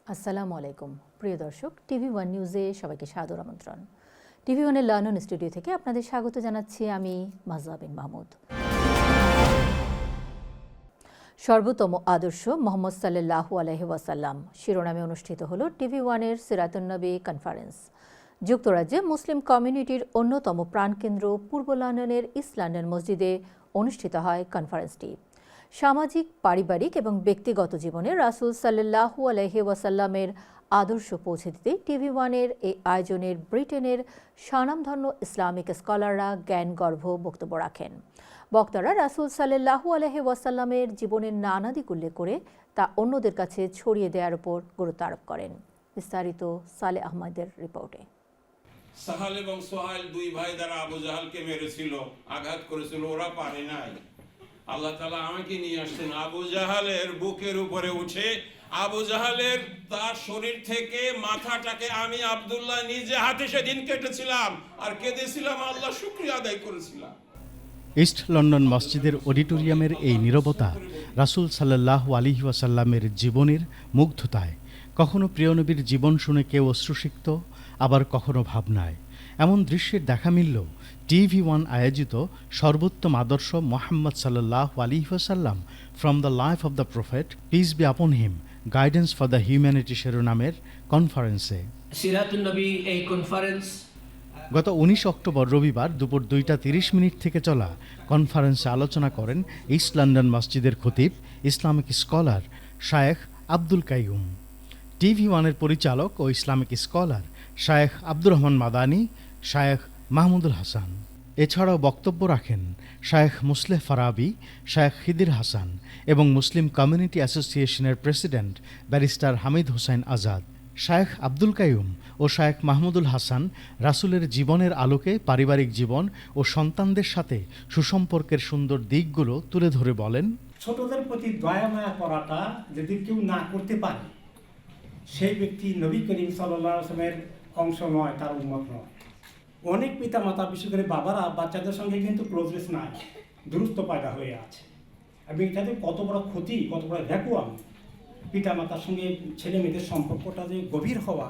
আসসালামু আলাইকুম প্রিয় দর্শক, টিভি ওয়ান নিউজে সবাইকে সাদর আমন্ত্রণ। টিভি ওয়ানের লন্ডন স্টুডিও থেকে আপনাদের স্বাগত জানাচ্ছি আমি মাজা বিন মাহমুদ। সর্বোত্তম আদর্শ মোহাম্মদ সাল্লাল্লাহু আলাইহি ওয়াসাল্লাম শিরোনামে অনুষ্ঠিত হলো টিভি ওয়ানের সিরাতুন নবী কনফারেন্স। যুক্তরাজ্যে মুসলিম কমিউনিটির অন্যতম প্রাণকেন্দ্র পূর্ব লন্ডনের ইস্ট লন্ডন মসজিদে অনুষ্ঠিত হয় কনফারেন্সটি। সামাজিক, পারিবারিক এবং ব্যক্তিগত জীবনে রাসূল সাল্লাল্লাহু আলাইহি ওয়াসাল্লামের আদর্শ পৌঁছে দিতে টিভি ওয়ানের এই আয়োজনের ব্রিটেনের স্বনামধন্য ইসলামিক স্কলাররা জ্ঞানগর্ভ বক্তব্য রাখেন। বক্তারা রাসূল সাল্লাল্লাহু আলাইহি ওয়াসাল্লামের জীবনের নানা দিক উল্লেখ করে তা অন্যদের কাছে ছড়িয়ে দেওয়ার উপর গুরুত্ব আরোপ করেন। বিস্তারিত সালেহ আহমদের রিপোর্টে। সাহাল এবং সোহাইল দুই ভাই দ্বারা আবু জাহালকে মেরেছিল, আঘাত করেছিল, ওরা পারে নাই। আল্লাহ তাআলা আমাকে নিয়ে আসছেন আবু জাহালের বুকের উপরে উঠে, আবু জাহালের তার শরীর থেকে মাথাটাকে আমি আব্দুল্লাহ নিজে হাতে সেদিন কেটেছিলাম আর কেঁদেছিলাম, আল্লাহ শুকরিয়া আদায় করেছিলাম। ইস্ট লন্ডন মসজিদের অডিটোরিয়ামের এই নীরবতা রাসূল সাল্লাল্লাহু আলাইহি ওয়াসাল্লামের জীবনের মুগ্ধতায়। কখনো প্রিয়নবীর জীবন শুনে কেউ অশ্রুসিক্ত, আবার কখনো ভাবনায়। এমন দৃশ্যের দেখা মিলল টিভি ওয়ান আয়োজিত সর্বোত্তম আদর্শ মুহাম্মদ সাল্লাল্লাহু আলাইহি ওয়াসাল্লাম from the life of the prophet peace be আপন হিম, গাইডেন্স ফর দ্য হিউম্যানিটি শিরোনামের কনফারেন্সে। সিরাতুন নবী এই কনফারেন্স গত 19 অক্টোবর রবিবার দুপুর 2:30 থেকে চলা কনফারেন্সে আলোচনা করেন ইস্ট লন্ডন মসজিদের খতিব, ইসলামিক স্কলার শায়েখ আব্দুল কাইয়ুম। টিভি ওয়ানের পরিচালক ও ইসলামিক স্কলার শায়েখ আব্দুর রহমান মাদানী, শায়েখ মাহমুদুল হাসান। এছাড়াও বক্তব্য রাখেন শায়েখ মুসলেহ ফারাবি, শায়েখ খিদির হাসান এবং মুসলিম কমিউনিটি অ্যাসোসিয়েশনের প্রেসিডেন্ট ব্যারিস্টার হামিদ হোসেন আজাদ। শায়েখ আব্দুল কাইয়ুম ও শায়েখ মাহমুদুল হাসান রাসূলের জীবনের আলোকে পারিবারিক জীবন ও সন্তানদের সাথে সুসম্পর্কের সুন্দর দিকগুলো তুলে ধরে বলেন, ছোটদের প্রতি দয়া মায়া করাটা যদি কেউ না করতে পারে, সেই ব্যক্তি নবী করিম সাল্লাল্লাহু আলাইহি ওয়াসাল্লামের অংশ নয়, তার উম্মত নয়। অনেক পিতা মাতা, বিশেষ করে বাবারা বাচ্চাদের সঙ্গে কিন্তু ক্লোজনেস নাই, দূরত্ব পয়দা হয়ে আছে। এবং এটাতে কত বড় ক্ষতি, কত বড় ভ্যাকুয়াম। পিতা মাতার সঙ্গে ছেলে মেয়েদের সম্পর্কটা যে গভীর হওয়া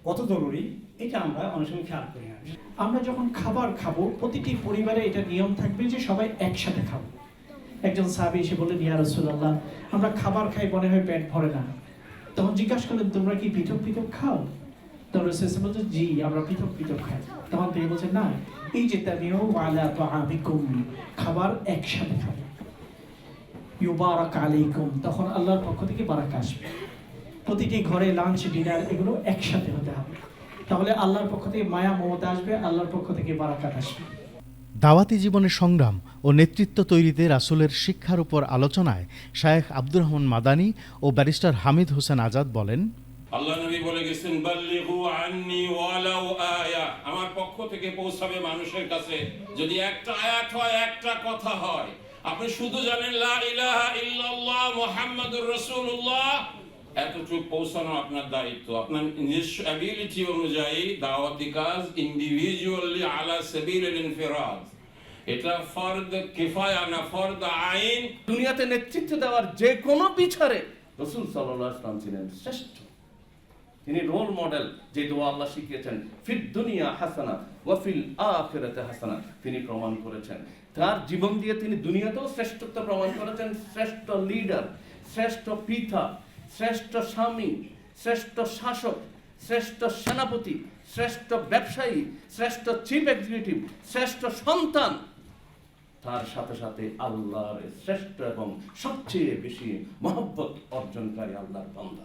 কত জরুরি, এটা আমরা অনেক সময় খেয়াল করি না। আমরা যখন খাবার খাবো, প্রতিটি পরিবারে এটা নিয়ম থাকবে যে সবাই একসাথে খাবো। একজন সাহাবী এসে বললেন, ইয়া রাসূলুল্লাহ, আমরা খাবার খাই, মনে হয় পেট ভরে না। তখন জিজ্ঞাসা করলেন, তোমরা কি পৃথক পৃথক খাও? তখন রাসূল বলছেন, জি, আমরা পৃথক পৃথক খাই। তখন তিনি বলছেন, না, এই যে তামিউ আলা তাআমিকুম, খাবার একসাথে খাবে। ইউবারাক আলাইকুম, তখন আল্লাহর পক্ষ থেকে বারাকা আসবে। প্রতিটি ঘরে লাঞ্চ, ডিনার এগুলো একসাথে হতে হবে, তাহলে আল্লাহর পক্ষ থেকে মায়া মমতা আসবে, আল্লাহর পক্ষ থেকে বারাকাত আসবে। দাওয়াতি জীবনের সংগ্রাম ও নেতৃত্ব তৈরিতে রাসূলের শিক্ষার উপর আলোচনায় শায়েখ আব্দুর রহমান মাদানী ও ব্যারিস্টার হামিদ হোসেন আজাদ বলেন, আল্লাহ নবী বলে গেছেন, বাল্লিগু আন্নি ওয়ালাউ আয়া, আমার পক্ষ থেকে পৌঁছাবে মানুষের কাছে, যদি একটা আয়াত হয়, একটা কথা হয়। আপনি শুধু জানেন লা ইলাহা ইল্লাল্লাহ মুহাম্মাদুর রাসূলুল্লাহ, এতটুকু পৌঁছানো আপনার দায়িত্ব। আপনার নিজস্ব অ্যাবিলিটি অনুযায়ী দাওয়াতি কাজ ইন্ডিভিজুয়ালি আলা সাবিলিল ইনফিরাদ, এটা ফরদ কিফায়া না ফরদ আইন। দুনিয়াতে নেতৃত্ব দেওয়ার যে কোনো বিচারে রাসূল সাল্লাল্লাহু আলাইহি ওয়াসাল্লাম ছিলেন শ্রেষ্ঠ। তিনি রোল মডেল, যে দোয়া আল্লাহ শিখিয়েছেন, ফিদ দুনিয়া হাসানা ওয়া ফিল আখিরাতি হাসানা, তিনি প্রমাণ করেছেন। তার জীবন দিয়ে তিনি দুনিয়াতেও শ্রেষ্ঠত্ব প্রমাণ করেছেন। শ্রেষ্ঠ লিডার, শ্রেষ্ঠ পিতা, শ্রেষ্ঠ স্বামী, শ্রেষ্ঠ শাসক, শ্রেষ্ঠ সেনাপতি, শ্রেষ্ঠ ব্যবসায়ী, শ্রেষ্ঠ চিফ এক্সিকিউটিভ, শ্রেষ্ঠ সন্তান, তার সাথে সাথে আল্লাহর শ্রেষ্ঠ এবং সবচেয়ে বেশি মহব্বত অর্জনকারী আল্লাহর বান্দা।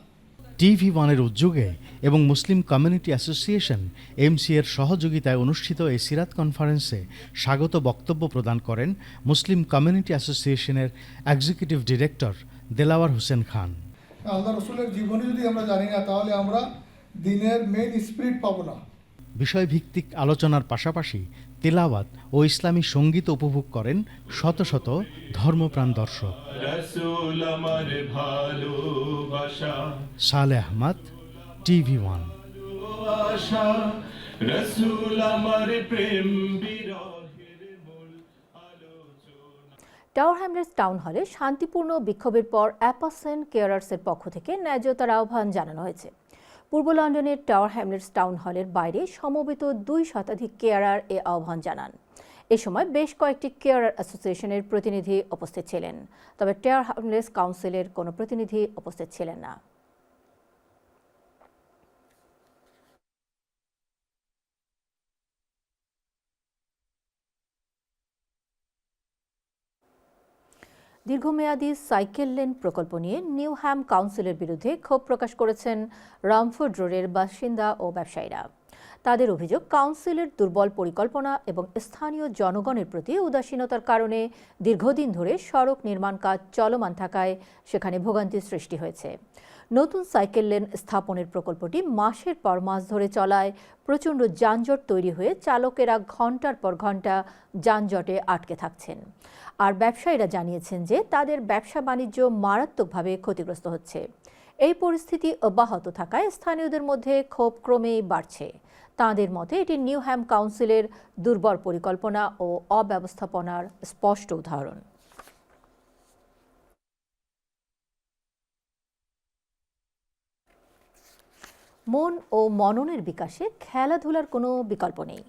টিভি ওয়ানের উদ্যোগে এবং মুসলিম কমিউনিটি অ্যাসোসিয়েশন এমসি এর সহযোগিতায় অনুষ্ঠিত এই সিরাত কনফারেন্সে স্বাগত বক্তব্য প্রদান করেন মুসলিম কমিউনিটি অ্যাসোসিয়েশনের এক্সিকিউটিভ ডিরেক্টর দেলাওয়ার হোসেন খান। আল্লাহ রসুলের জীবনী যদি আমরা জানি না, তাহলে আমরা দিনের মেইন স্পিরিট পাবো না। বিষয়ভিত্তিক আলোচনার পাশাপাশি তেলাওয়াত ও ইসলামী সঙ্গীত উপভোগ করেন শত শত ধর্মপ্রাণ দর্শক। Saleh Ahmad, TV one. Tower Hamlets town হলে শান্তিপূর্ণ বিক্ষোভের পর অ্যাপাসেন কেয়ারার্সের পক্ষ থেকে ন্যায্যতার আহ্বান জানানো হয়েছে। পূর্ব লন্ডনের টাওয়ার হ্যামলেটস টাউন হলের বাইরে সমবেত 2 শতাধিক কেয়ারার এ আহ্বান জানান। এ সময় বেশ কয়েকটি কেয়ারার অ্যাসোসিয়েশনের প্রতিনিধি উপস্থিত ছিলেন, তবে টাওয়ার হ্যামলেটস কাউন্সিলের কোনো প্রতিনিধি উপস্থিত ছিলেন না। দীর্ঘমেয়াদী সাইকেল লেন প্রকল্প নিয়ে নিউহ্যাম কাউন্সিলের বিরুদ্ধে ক্ষোভ প্রকাশ করেছেন রামফোর্ড রোডের বাসিন্দা ও ব্যবসায়ীরা। তাদের অভিযোগ, কাউন্সিলের দুর্বল পরিকল্পনা এবং স্থানীয় জনগণের প্রতি উদাসীনতার কারণে দীর্ঘদিন ধরে সড়ক নির্মাণ কাজ চলমান থাকায় সেখানে ভোগান্তির সৃষ্টি হয়েছে। নতুন সাইকেল লেন স্থাপনের প্রকল্পটি মাসের পর মাস ধরে চলায় প্রচণ্ড যানজট তৈরি হয়ে চালকেরা ঘন্টার পর ঘন্টা যানজটে আটকে থাকছেন। আর ব্যবসায়ীরা জানিয়েছেন যে তাদের ব্যবসা বাণিজ্য মারাত্মকভাবে ক্ষতিগ্রস্ত হচ্ছে। এই পরিস্থিতি অব্যাহত থাকায় স্থানীয়দের মধ্যে ক্ষোভ ক্রমেই বাড়ছে। তাঁদের মতে এটি নিউহ্যাম কাউন্সিলের দুর্বল পরিকল্পনা ও অব্যবস্থাপনার স্পষ্ট উদাহরণ। মন ও মননের বিকাশে খেলাধুলার কোনো বিকল্প নেই,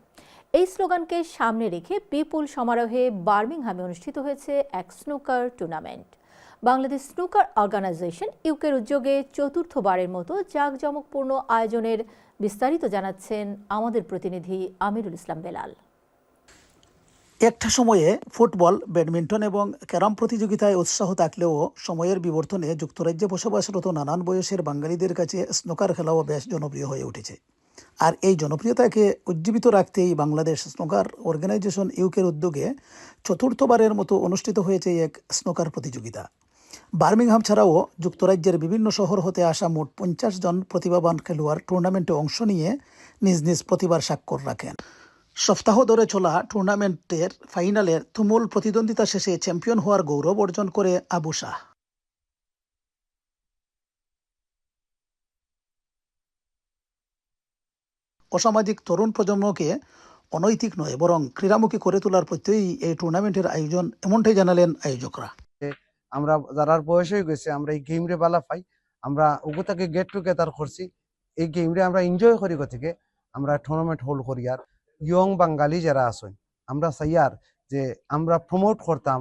এই স্লোগানকে সামনে রেখে বিপুল সমারোহে বার্মিংহামে অনুষ্ঠিত হয়েছে এক snooker tournament. Bangladesh snooker organisation ইউকের উদ্যোগে চতুর্থবারের মতো জাঁকজমকপূর্ণ আয়োজনের বিস্তারিত জানাচ্ছেন আমাদের প্রতিনিধি আমিরুল ইসলাম বেলাল। একটা সময়ে ফুটবল, ব্যাডমিন্টন এবং ক্যারাম প্রতিযোগিতায় উৎসাহ থাকলেও সময়ের বিবর্তনে যুক্তরাজ্যে বসবাসরত নানান বয়সের বাঙালিদের কাছে স্নুকার খেলাও বেশ জনপ্রিয় হয়ে উঠেছে। আর এই জনপ্রিয়তাকে উজ্জীবিত রাখতেই বাংলাদেশ স্নুকার অর্গানাইজেশন ইউকের উদ্যোগে চতুর্থবারের মতো অনুষ্ঠিত হয়েছে এক স্নুকার প্রতিযোগিতা। বার্মিংহাম ছাড়াও যুক্তরাজ্যের বিভিন্ন শহর হতে আসা মোট 50 জন প্রতিভাবান খেলোয়াড় টুর্নামেন্টে অংশ নিয়ে নিজ নিজ প্রতিভার স্বাক্ষর রাখেন। সপ্তাহ ধরে চলা টুর্নামেন্টের ফাইনালের তুমুল প্রতিদ্বন্দ্বিতা শেষে চ্যাম্পিয়ন হওয়ার গৌরব অর্জন করে আবু শাহ। অসামাজিক তরুণ প্রজন্মকে অনৈতিক নয় বরং ক্রীড়ামুখী করে তোলার প্রত্যয়ই এই টুর্নামেন্টের আয়োজন, এমনটাই জানালেন আয়োজকরা। আমরা যারা বয়স হয়ে গেছে আমরা এই গেম রে বালা পাই, আমরা ওগুতাকে গেট টুগেদার করছি, এই গেম রে আমরা এনজয় করি থেকে আমরা টুর্নামেন্ট হোল্ড করি। আর ইয়ং বাঙালি যারা আছেন আমরা চাইয়ার যে আমরা প্রমোট করতাম,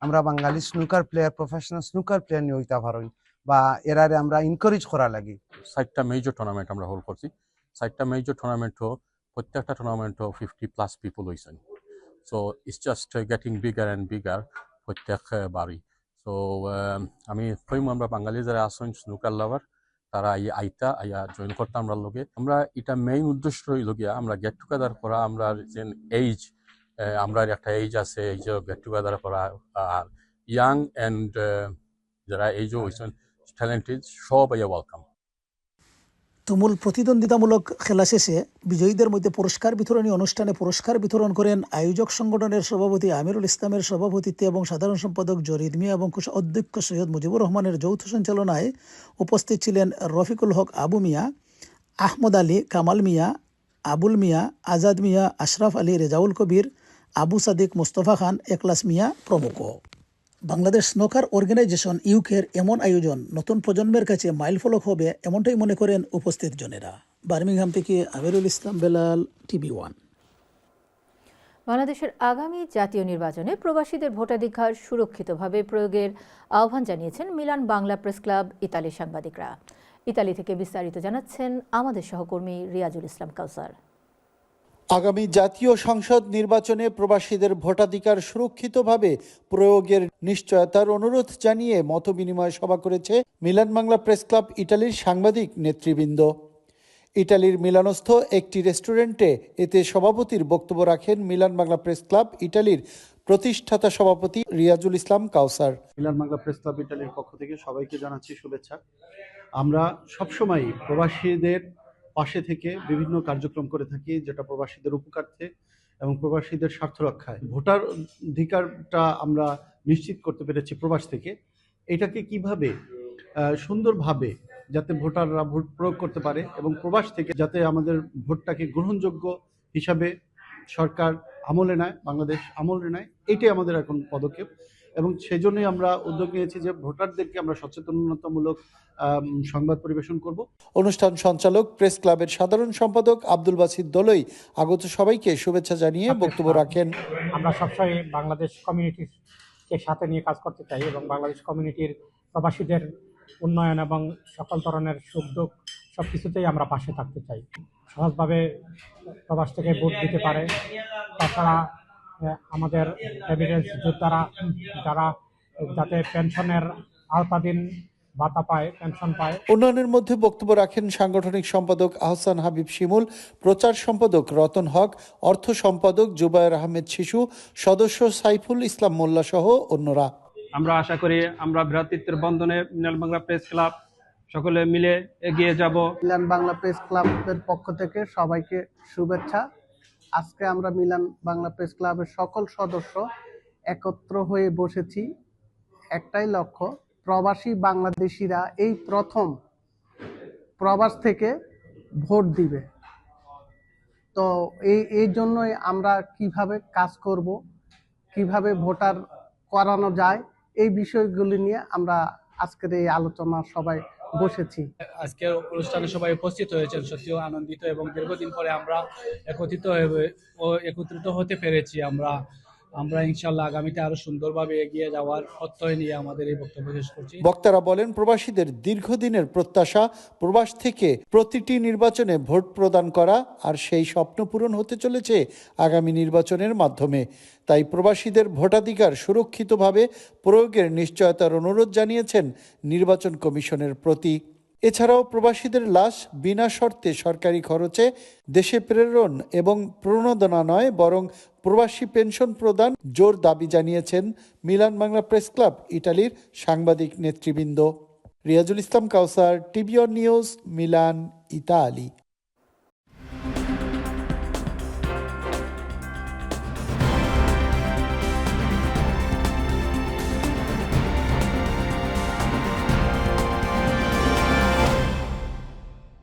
আমরা Bengali snooker player, professional snooker player নিয়ে হইতে পারেন বা এরারে আমরা এনকারেজ করা লাগি। 4টা মেজর টুর্নামেন্ট আমরা হোল্ড করছি। 4টা মেজর টুর্নামেন্টও প্রত্যেকটা টুর্নামেন্টও 50+ পিপল হয়েছেন। So it's just getting bigger and bigger প্রত্যেক বাড়ি। সো আমি কইম আমরা বাঙালি যারা আছেন স্নুকার লাভার তারা আইয়া জয়েন করতাম আমরা লগে। আমরা এটা মেইন উদ্দেশ্য হইল গিয়া আমরা গেট টুগেদার করা, আমরা যে এইজ আমরা একটা এইজ আছে, এই যে গেট টুগেদার করা, আর ইয়াং অ্যান্ড যারা এইজও হয়েছেন ট্যালেন্টেড সব আইয়া ওয়েলকাম। তুমুল প্রতিদ্বন্দ্বিতামূলক খেলা শেষে বিজয়ীদের মধ্যে পুরস্কার বিতরণী অনুষ্ঠানে পুরস্কার বিতরণ করেন আয়োজক সংগঠনের সভাপতি আমিরুল ইসলামের সভাপতিত্বে এবং সাধারণ সম্পাদক জরিদ মিয়া এবং অধ্যক্ষ সৈয়দ মুজিবুর রহমানের যৌথ সঞ্চালনায় উপস্থিত ছিলেন রফিকুল হক আবু মিয়া, আহমদ আলী, কামাল মিয়া, আবুল মিয়া, আজাদ মিয়া, আশরাফ আলী, রেজাউল কবির, আবু সাদিক, মুস্তফা খান, একলাস মিয়া প্রমুখ। বাংলাদেশ স্নুকার অর্গানাইজেশন ইউকের এমন আয়োজন নতুন প্রজন্মের কাছে মাইলফলক হবে, এমনটাই মনে করেন উপস্থিত জনেরা। বার্মিংহাম থেকে আমিরুল ইসলাম বেলাল, TV1। বাংলাদেশের আগামী জাতীয় নির্বাচনে প্রবাসীদের ভোটাধিকার সুরক্ষিতভাবে প্রয়োগের আহ্বান জানিয়েছেন মিলান বাংলা প্রেস ক্লাব ইতালির সাংবাদিকরা। ইতালি থেকে বিস্তারিত জানাচ্ছেন আমাদের সহকর্মী রিয়াজুল ইসলাম কাউসার। আগামী জাতীয় সংসদ নির্বাচনে প্রবাসীদের ভোটাধিকার সুরক্ষিতভাবে প্রয়োগের নিশ্চয়তার অনুরোধ জানিয়ে মতবিনিময় সভা করেছে মিলান বাংলা প্রেস ক্লাব ইতালির সাংবাদিক নেতৃবৃন্দ। ইতালির মিলানস্থ একটি রেস্টুরেন্টে এতে সভাপতির বক্তব্য রাখেন মিলান বাংলা প্রেস ক্লাব ইতালির প্রতিষ্ঠাতা সভাপতি রিয়াজুল ইসলাম কাউসার। মিলান বাংলা প্রেস ক্লাব ইতালির পক্ষ থেকে সবাইকে জানাচ্ছি শুভেচ্ছা। আমরা সবসময় প্রবাসীদের পাশে থেকে বিভিন্ন কার্যক্রম করে থাকি, যেটা প্রবাসীদের উপকার্থে এবং প্রবাসীদের স্বার্থ রক্ষায়। ভোটার অধিকারটা আমরা নিশ্চিত করতে পেরেছি প্রবাস থেকে। এটাকে কিভাবে সুন্দরভাবে যাতে ভোটাররা ভোট প্রয়োগ করতে পারে এবং প্রবাস থেকে যাতে আমাদের ভোটটাকে গ্রহণযোগ্য হিসাবে সরকার আমলে নেয়, বাংলাদেশ আমলে নেয়, এটাই আমাদের এখন পদক্ষেপ। এবং সেই জন্যই আমরা উদ্যোগ নিয়েছি যে ভোটারদেরকে আমরা সচেতনতামূলক সংবাদ পরিবেশন করব। অনুষ্ঠান সঞ্চালক প্রেস ক্লাবের সাধারণ সম্পাদক আব্দুল বাসিত দলই আগত সবাইকে শুভেচ্ছা জানিয়ে বক্তব্য রাখেন। আমরা সবসময় বাংলাদেশ কমিউনিটিকে সাথে নিয়ে কাজ করতে চাই এবং বাংলাদেশ কমিউনিটির প্রবাসীদের উন্নয়ন এবং সকল ধরনের সুখ দুঃখ সব কিছুতেই আমরা পাশে থাকতে চাই। সহজভাবে প্রবাস থেকে ভোট দিতে পারে। তাছাড়া আমাদের এভিডেন্স যোদ্ধারা যারা যাতে পেনশনের আওতাধীন ভাতা পায়, পেনশন পায়। উন্নয়নের মধ্যে বক্তব্য রাখেন সাংগঠনিক সম্পাদক আহসান হাবিব শিমুল, প্রচার সম্পাদক রতন হক, অর্থ সম্পাদক জুবায়ের আহমেদ শিশু, সদস্য সাইফুল ইসলাম মোল্লা সহ অন্যরা। আমরা আশা করি আমরা ভ্রাতৃত্বের বন্ধনে মিলান বাংলা প্রেস ক্লাব সকলে মিলে এগিয়ে যাব। মিলান বাংলা প্রেস ক্লাবের পক্ষ থেকে সবাইকে শুভেচ্ছা। আজকে আমরা মিলান বাংলা প্রেস ক্লাবের সকল সদস্য একত্র হয়ে বসেছি, একটাই লক্ষ্য, প্রবাসী বাংলাদেশিরা এই প্রথম প্রবাস থেকে ভোট দিবে। তো এই জন্যই আমরা কিভাবে কাজ করব, কিভাবে ভোটার করানো যায়, এই বিষয়গুলি নিয়ে আমরা আজকের এই আলোচনা সবাই বসেছি। আজকের অনুষ্ঠানে সবাই উপস্থিত হয়েছেন, সত্যিও আনন্দিত এবং দীর্ঘদিন পরে আমরা একত্রিত হতে পেরেছি। আমরা ইনশাআল্লাহ আগামীতে আরো সুন্দরভাবে এগিয়ে যাওয়ার প্রত্যয় নিয়ে আমাদের এই বক্তব্য শেষ করছি। বক্তারা বলেন, প্রবাসীদের দীর্ঘদিনের প্রত্যাশা প্রবাস থেকে প্রতিটি নির্বাচনে ভোট প্রদান করা, আর সেই স্বপ্ন পূরণ হতে চলেছে আগামী নির্বাচনের মাধ্যমে। তাই প্রবাসীদের ভোটাধিকার সুরক্ষিতভাবে প্রয়োগের নিশ্চয়তার অনুরোধ জানিয়েছেন নির্বাচন কমিশনের প্রতি। এছাড়াও প্রবাসীদের লাশ বিনা শর্তে সরকারি খরচে দেশে প্রেরণ এবং প্রণোদনা নয়, বরং প্রবাসী পেনশন প্রদান জোর দাবি জানিয়েছেন মিলান বাংলা প্রেস ক্লাব ইটালির সাংবাদিক নেতৃবৃন্দ। রিয়াজুল ইসলাম কাউসার, টিভিওন নিউজ, মিলান, ইতালি।